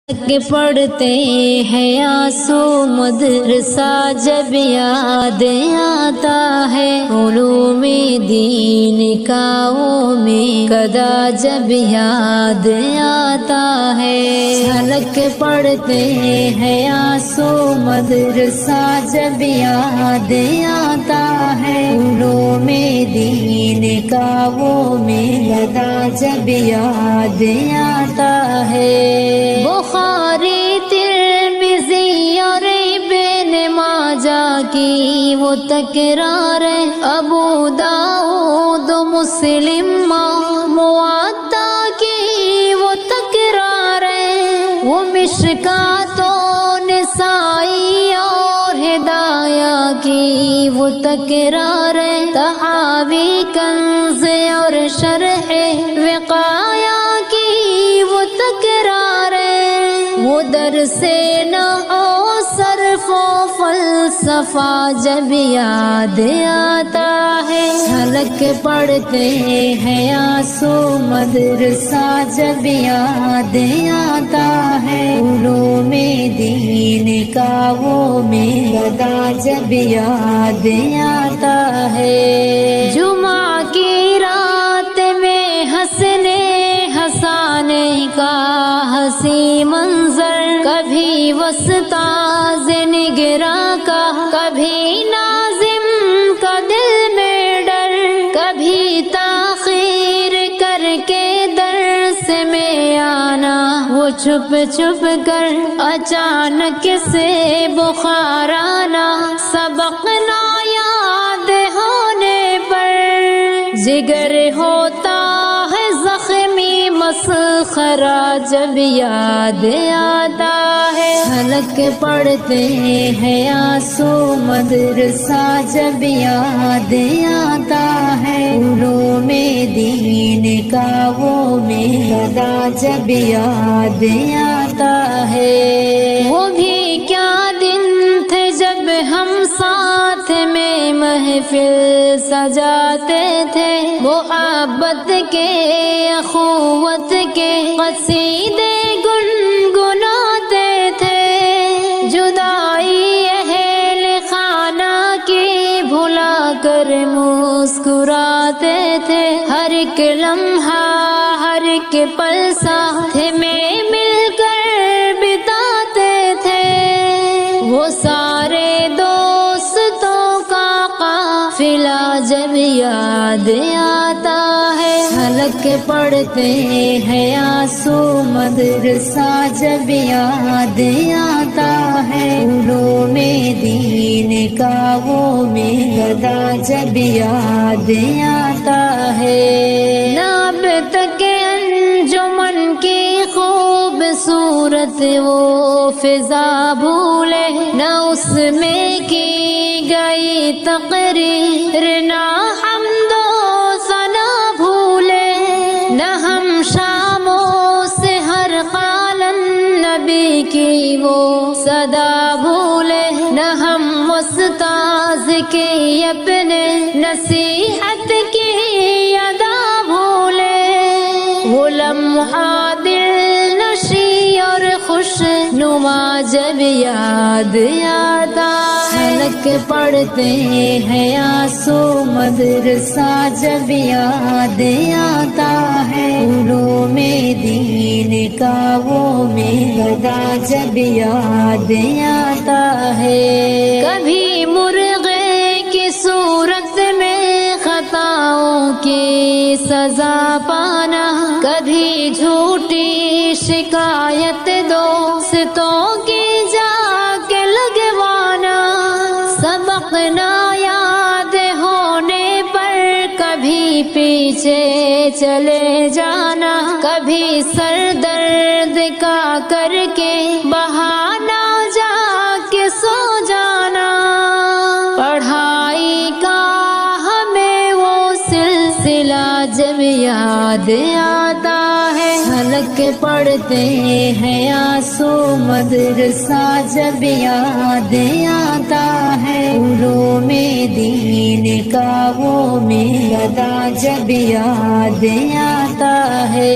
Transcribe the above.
کہ پڑھتے ہیں آنسو مدرسہ جب یاد آتا ہے، علوم دین کا وہ میں قدا جب یاد آتا ہے۔ جھلک پڑھتے ہیں آنسو مدرسہ جب یاد آتا ہے، علوم دین کا وہ میں قدا جب یاد آتا ہے۔ بخاری ترمذی اور ابن ماجہ کی وہ تکرار ہے، ابو داؤد مسلم موطا کی وہ تکرار ہے، وہ مشکات و نسائی اور ہدایہ کی وہ تکرار ہے، تحاوی کنز اور شرح وقایہ کی وہ تکرار ہے، وہ درس نحو صرف و فلسفہ جب یاد آتا ہے۔ جھلک پڑھتے ہیں آنسو مدرسہ جب یاد آتا ہے، علوم دین کا وہ میرا جب یاد آتا ہے۔ جمعہ کی رات میں ہنسنے ہنسانے کا ہنسی منظر، کبھی وسطاذ نگراں کا، کبھی ناظم کا دل میں ڈر، کبھی تاخیر کر کے درس میں آنا، وہ چھپ چھپ کر اچانک سے بخار آنا، سبق نہ یاد ہونے پر جگر ہوتا ہے زخمی مسخرہ جب یاد آتا ہے۔ جھلک پڑھتے ہیں آنسو مدرسہ جب یاد آتا ہے، علوم دین کا وہ میرا جب یاد آتا ہے۔ وہ بھی کیا دن تھے جب ہم ساتھ میں محفل سجاتے تھے، محبت کے اخوت کے قصیدے گنگناتے تھے، جدائی اہل خانہ کی بھلا کر مسکراتے تھے، ہر ایک لمحہ ہر ایک پل ساتھ میں مل کر بتاتے تھے، وہ سارے دوستوں کا قافلہ جب یاد آتا ہے۔ جھلک پڑھتے ہیں آنسو مدرسہ جب یاد آتا ہے، علوم دین کا وہ میرا جب یاد آتا ہے۔ ناب تک انجمن کی خوبصورت وہ فضا بھولے، نہ اس میں کی گئی تقریر، نہ حمد و ثنا بھولے، نہ ہم شاموں سے ہر قالن نبی کی وہ صدا بھولے، نہ ہم استاذ کی اپنے نصیحت کی ادا بھولے، وہ لمحہ دل نشی اور خوش نما جب یاد آتا ہے۔ جھلک پڑھتے ہیں آنسو مدرسہ جب یاد آتا ہے، علوم دین کا وہ میرا جب یاد آتا ہے۔ کبھی مرغے کی صورت میں خطاؤں کی سزا پانا، کبھی جھوٹی شکایت دوستوں کی جا کے لگوانا، سبق نہ یاد ہونے پر کبھی پیچھے چلے جانا، کبھی سر درد کا کر کے بہانا جا کے سو جانا، پڑھائی کا ہمیں وہ سلسلہ جب یاد آتا ہے۔ جھلک پڑھتے ہیں آنسو مدرسہ جب یاد آتا ہے، علوم دین کا وہ میرا جب یاد آتا ہے۔